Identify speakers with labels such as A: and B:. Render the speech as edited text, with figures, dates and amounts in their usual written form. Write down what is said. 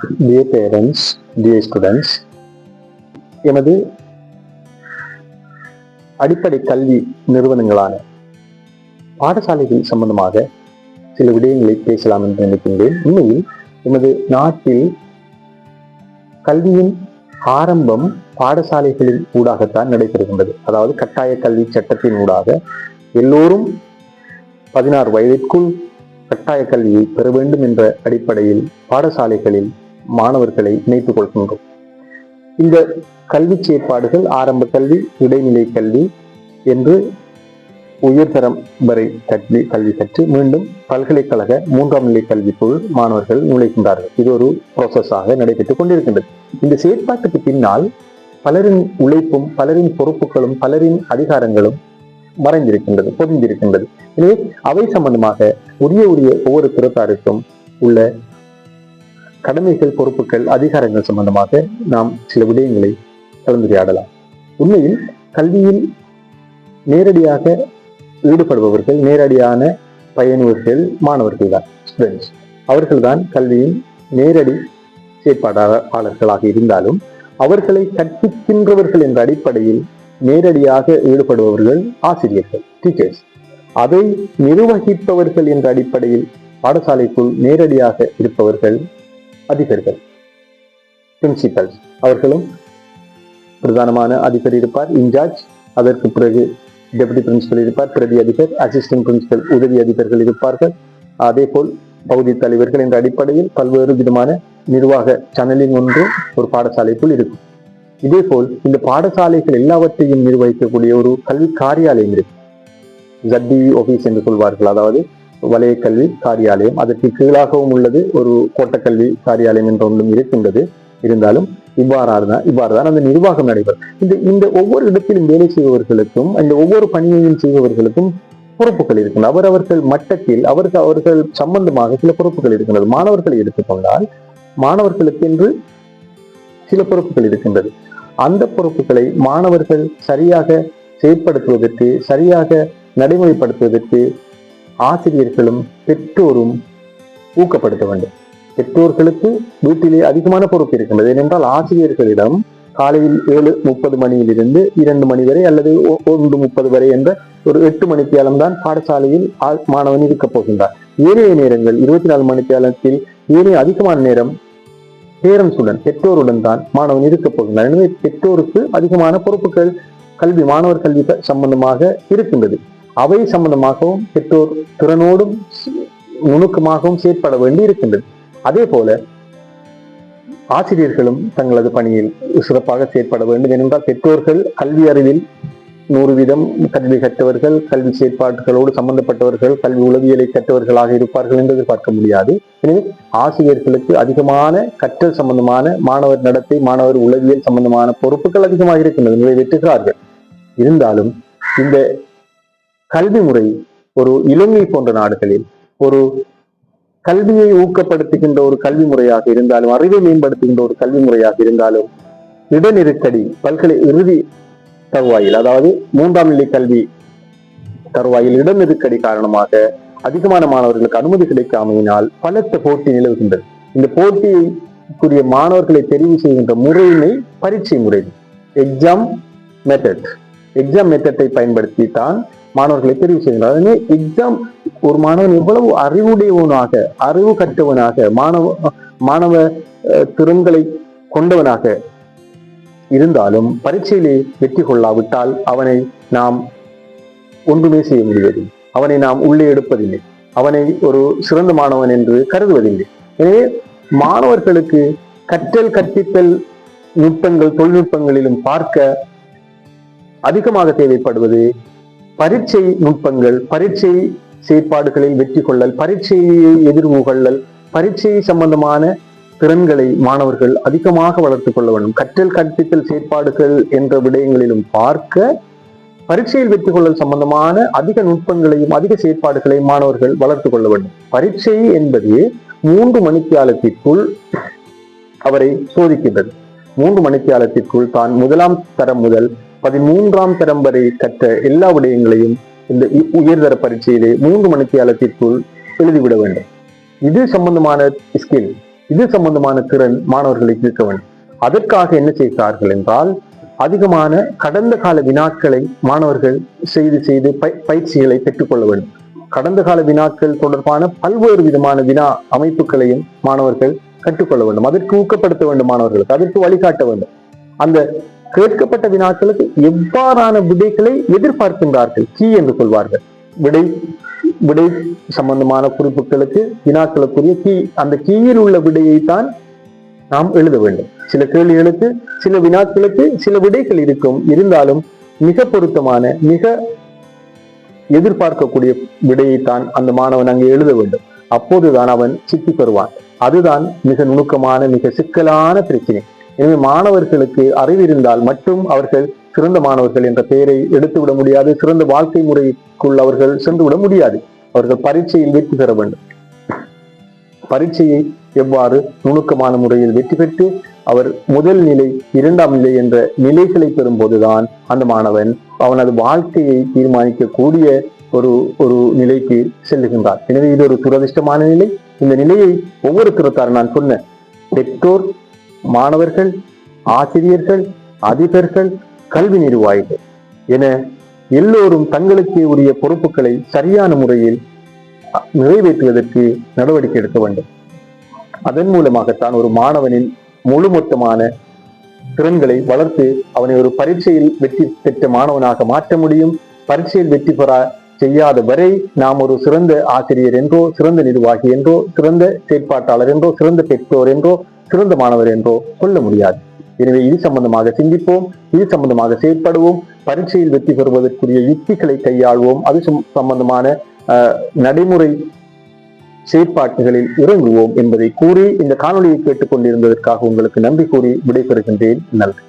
A: Dear parents, dear students, எமது அடிப்படை கல்வி நிறுவனங்களான பாடசாலைகள் சம்பந்தமாக சில விடயங்களை பேசலாம் என்று நினைக்கின்றேன். உண்மையில் எமது நாட்டில் கல்வியின் ஆரம்பம் பாடசாலைகளின் ஊடாகத்தான் நடைபெறுகின்றது. அதாவது கட்டாய கல்வி சட்டத்தின் ஊடாக எல்லோரும் 16 வயதிற்குள் கட்டாய கல்வியை பெற வேண்டும் என்ற அடிப்படையில் பாடசாலைகளில் மாணவர்களை இணைத்துக் கொள்கின்றோம். இந்த கல்வி செயற்பாடுகள் ஆரம்ப கல்வி, இடைநிலை கல்வி என்று உயர்தரம் வரை கல்வி கற்று மீண்டும் பல்கலைக்கழக 3ஆம் நிலை கல்விக்குள் மாணவர்கள் நுழைகின்றார்கள். இது ஒரு ப்ரோசஸாக நடைபெற்றுக் கொண்டிருக்கின்றது. இந்த செயற்பாட்டுக்கு பின்னால் பலரின் உழைப்பும், பலரின் பொறுப்புகளும், பலரின் அதிகாரங்களும் மறைந்திருக்கின்றது, பொதிந்திருக்கின்றது. எனவே அவை சம்பந்தமாக உரிய ஒவ்வொரு துறைத்தாருக்கும் உள்ள கடமைகள், பொறுப்புகள், அதிகாரங்கள் சம்பந்தமாக நாம் சில விடயங்களை கலந்துரையாடலாம். உண்மையில் கல்வியில் நேரடியாக ஈடுபடுபவர்கள், நேரடியான பயணியர்கள் மாணவர்கள் தான், ஸ்டூடெண்ட்ஸ். அவர்கள்தான் கல்வியின் நேரடி செயற்பாட்டாளர்களாக இருந்தாலும் அவர்களை கற்பிக்கின்றவர்கள் என்ற அடிப்படையில் நேரடியாக ஈடுபடுபவர்கள் ஆசிரியர்கள், டீச்சர்ஸ். அதை நிர்வகிப்பவர்கள் என்ற அடிப்படையில் பாடசாலைக்குள் நேரடியாக இருப்பவர்கள் அதிபர்கள், பிரின்சிபல்ஸ். அவர்களும் பிரதானமான அதிபர் இருப்பார், இன்சார்ஜ். அதற்கு பிறகு டெபுட்டி பிரின்சிபல் இருப்பார், பிரதி அதிபர், அசிஸ்டன்ட் பிரின்சிபல், உதவி அதிபர்கள் இருப்பார்கள். அதே போல் பகுதி தலைவர்கள் என்ற அடிப்படையில் பல்வேறு விதமான நிர்வாக சேனலிங் ஒன்று ஒரு பாடசாலைக்குள் இருக்கும். இதே போல் இந்த பாடசாலைகள் எல்லாவற்றையும் நிர்வகிக்கக்கூடிய ஒரு கல்வி காரியாலயம் இருக்கு, ZDV ஆபீஸ் என்று சொல்வார்கள். அதாவது வலய கல்வி காரியாலயம். அதற்கு கீழாகவும் உள்ளது ஒரு கோட்டக்கல்வி காரியாலயம் என்ற ஒன்றும் இருக்கின்றது. இருந்தாலும் இவ்வாறுதான் அந்த நிர்வாகம் நடைபெறும். இந்த ஒவ்வொரு இடத்திலும் வேலை செய்பவர்களுக்கும், இந்த ஒவ்வொரு பணியையும் செய்பவர்களுக்கும் பொறுப்புகள் இருக்கின்றன. அவர்கள் மட்டத்தில் அவர்கள் சம்பந்தமாக சில பொறுப்புகள் இருக்கின்றது. மாணவர்களை எடுத்துக்கொண்டால் மாணவர்களுக்கு என்று சில பொறுப்புகள் இருக்கின்றது. அந்த பொறுப்புகளை மாணவர்கள் சரியாக செயற்படுத்துவதற்கு, சரியாக நடைமுறைப்படுத்துவதற்கு ஆசிரியர்களும் பெற்றோரும் ஊக்கப்படுத்த வேண்டும். பெற்றோர்களுக்கு வீட்டிலே அதிகமான பொறுப்பு இருக்கின்றது. ஏனென்றால் ஆசிரியர்களிடம் காலையில் 7:30 மணியிலிருந்து 2 மணி வரை அல்லது 1:30 வரை என்ற ஒரு 8 மணித்தியாலம் தான் பாடசாலையில் மாணவன் இருக்கப் போகின்றார். ஏனைய நேரங்கள் 24 மணித்தியாலத்தில் ஏனைய அதிகமான நேரம் பேரண்ட்ஸுடன், பெற்றோருடன் தான் மாணவன் இருக்கப் போகின்றார். எனவே பெற்றோருக்கு அதிகமான பொறுப்புகள் மாணவர் கல்வி சம்பந்தமாக இருக்கின்றது. அவை சம்பந்தமாகவும் பெற்றோர் திறனோடும் நுணுக்கமாகவும் செயற்பட வேண்டி இருக்கின்றது. அதே போல ஆசிரியர்களும் தங்களது பணியில் சிறப்பாக செயற்பட வேண்டும். ஏனென்றால் பெற்றோர்கள் கல்வி அறிவில் 100% கல்வி கற்றவர்கள், கல்வி செயற்பாடுகளோடு சம்பந்தப்பட்டவர்கள், கல்வி உளவியலை கற்றவர்களாக இருப்பார்கள் என்று எதிர்பார்க்க முடியாது. எனவே ஆசிரியர்களுக்கு அதிகமான கற்றல் சம்பந்தமான, மாணவர் நடத்தை, மாணவர் உளவியல் சம்பந்தமான பொறுப்புகள் அதிகமாக இருக்கின்றது, நிறைவேற்றுகிறார்கள். இருந்தாலும் இந்த கல்வி முறை ஒரு இலங்கை போன்ற நாடுகளில் ஒரு கல்வியை ஊக்கப்படுத்துகின்ற ஒரு கல்வி முறையாக இருந்தாலும், அறிவை மேம்படுத்துகின்ற ஒரு கல்வி முறையாக இருந்தாலும், இடநெருக்கடி இறுதி தருவாயில், அதாவது 3ஆம் நிலை கல்வி தருவாயில் இடநெருக்கடி காரணமாக அதிகமான மாணவர்களுக்கு அனுமதி கிடைக்காமையினால் பலத்த போட்டி நிலவுகின்றது. இந்த போட்டிக்குரிய மாணவர்களை தெரிவு செய்கின்ற முறையினை பரீட்சை முறை, எக்ஸாம் மெத்தட்டை பயன்படுத்தி தான் மாணவர்களை தெரிவு செய்கின்றார். எனவே எக்ஸாம் ஒரு மாணவன் எவ்வளவு அறிவுடையவனாக, அறிவு கற்றவனாக, மாணவ திறன்களை கொண்டவனாக இருந்தாலும் பரீட்சையிலே வெற்றி கொள்ளாவிட்டால் அவனை நாம் ஒன்றுமே செய்ய முடிவதில்லை, அவனை நாம் உள்ளே எடுப்பதில்லை, அவனை ஒரு சிறந்த மாணவன் என்று கருதுவதில்லை. எனவே மாணவர்களுக்கு கற்றல் கற்பித்தல் நுட்பங்கள், தொழில்நுட்பங்களிலும் பார்க்க அதிகமாக தேவைப்படுவது பரீட்சை நுட்பங்கள், பரீட்சை செயற்பாடுகளில் வெற்றி கொள்ளல், பரீட்சையை எதிர்கொள்ளல், பரீட்சை சம்பந்தமான திறன்களை மாணவர்கள் அதிகமாக வளர்த்துக் கொள்ள வேண்டும். கற்றல் கற்பித்தல் செயற்பாடுகள் என்ற விடயங்களிலும் பார்க்க பரீட்சையில் வெற்றி கொள்ளல் சம்பந்தமான அதிக நுட்பங்களையும் அதிக செயற்பாடுகளையும் மாணவர்கள் வளர்த்துக் கொள்ள வேண்டும். பரீட்சை என்பது 3 மணித்தியாலத்திற்குள் அவரை சோதிக்கின்றது. 3 மணித்தியாலத்திற்குள் தான் 1ஆம் தரம் முதல் 13ஆம் தரம் வரை கற்ற எல்லா விடயங்களையும் இந்த உயர்தர பரீட்சையிலே 3 மணித்தியாலத்திற்குள் எழுதிவிட வேண்டும். இது சம்பந்தமான ஸ்கில், இது சம்பந்தமான திறன் மாணவர்களுக்கு இருக்க வேண்டும். அதற்காக என்ன செய்கிறார்கள் என்றால், அதிகமான கடந்த கால வினாக்களை மாணவர்கள் செய்து பயிற்சிகளை பெற்றுக்கொள்ள வேண்டும். கடந்த கால வினாக்கள் தொடர்பான பல்வேறு விதமான வினா அமைப்புகளையும் மாணவர்கள் கற்றுக்கொள்ள வேண்டும். அதற்கு ஊக்கப்படுத்த வேண்டும், மாணவர்களுக்கு அதற்கு வழிகாட்ட வேண்டும். அந்த கேட்கப்பட்ட வினாக்களுக்கு எவ்வாறான விடைகளை எதிர்பார்க்கின்றார்கள், கீ என்று சொல்வார்கள். விடை சம்பந்தமான குறிப்புகளுக்கு வினாக்களுக்குரிய கீ, அந்த கீயில் உள்ள விடையைத்தான் நாம் எழுத வேண்டும். சில கேள்விகளுக்கு சில வினாக்களுக்கு சில விடைகள் இருக்கும், இருந்தாலும் மிக பொருத்தமான மிக எதிர்பார்க்கக்கூடிய விடையைத்தான் அந்த மாணவன் அங்கே எழுத வேண்டும். அப்போதுதான் அவன் சித்தி பெறுவான். அதுதான் மிக நுணுக்கமான மிக சிக்கலான பிரச்சனை. எனவே மாணவர்களுக்கு அறிவு இருந்தால் மட்டும் அவர்கள் சிறந்த மாணவர்கள் என்ற பெயரை எடுத்துவிட முடியாது, சிறந்த வாழ்க்கை முறைக்குள் அவர்கள் சென்றுவிட முடியாது. அவர்கள் பரீட்சையில் வெற்றி பெற வேண்டும். பரீட்சையை எவ்வாறு நுணுக்கமான முறையில் வெற்றி பெற்று அவர் முதல் நிலை 2ஆம் நிலை என்ற நிலைகளை பெறும்போதுதான் அந்த மாணவன் அவனது வாழ்க்கையை தீர்மானிக்கக்கூடிய ஒரு நிலைக்கு செல்லுகின்றார். எனவே இது ஒரு துரதிர்ஷ்டமான நிலை. இந்த நிலையை ஒவ்வொரு துறத்தாரும் நான் சொன்ன பெற்றோர், மாணவர்கள், ஆசிரியர்கள், அதிபர்கள், கல்வி நிர்வாகிகள் என எல்லோரும் தங்களுக்கு உரிய பொறுப்புகளை சரியான முறையில் நிறைவேற்றுவதற்கு நடவடிக்கை எடுக்க வேண்டும். அதன் மூலமாகத்தான் ஒரு மாணவனின் முழுமொத்தமான திறன்களை வளர்த்து அவனை ஒரு பரீட்சையில் வெற்றி பெற்ற மாணவனாக மாற்ற முடியும். பரீட்சையில் வெற்றி பெற செய்யாத வரை நாம் ஒரு சிறந்த ஆசிரியர் என்றோ, சிறந்த நிர்வாகி என்றோ, சிறந்த செயற்பாட்டாளர் என்றோ, சிறந்த பெற்றோர் என்றோ, சிறந்த மாணவர் என்றோ சொல்ல முடியாது. எனவே இது சம்பந்தமாக சிந்திப்போம், இது சம்பந்தமாக செயற்படுவோம், பரீட்சையில் வெற்றி பெறுவதற்குரிய யுக்திகளை கையாள்வோம், அது சம்பந்தமான நடைமுறை செயற்பாட்டுகளில் இறங்குவோம் என்பதை கூறி இந்த காணொலியை கேட்டுக்கொண்டிருந்ததற்காக உங்களுக்கு நன்றி கூறி விடைபெறுகின்றேன். நன்றி.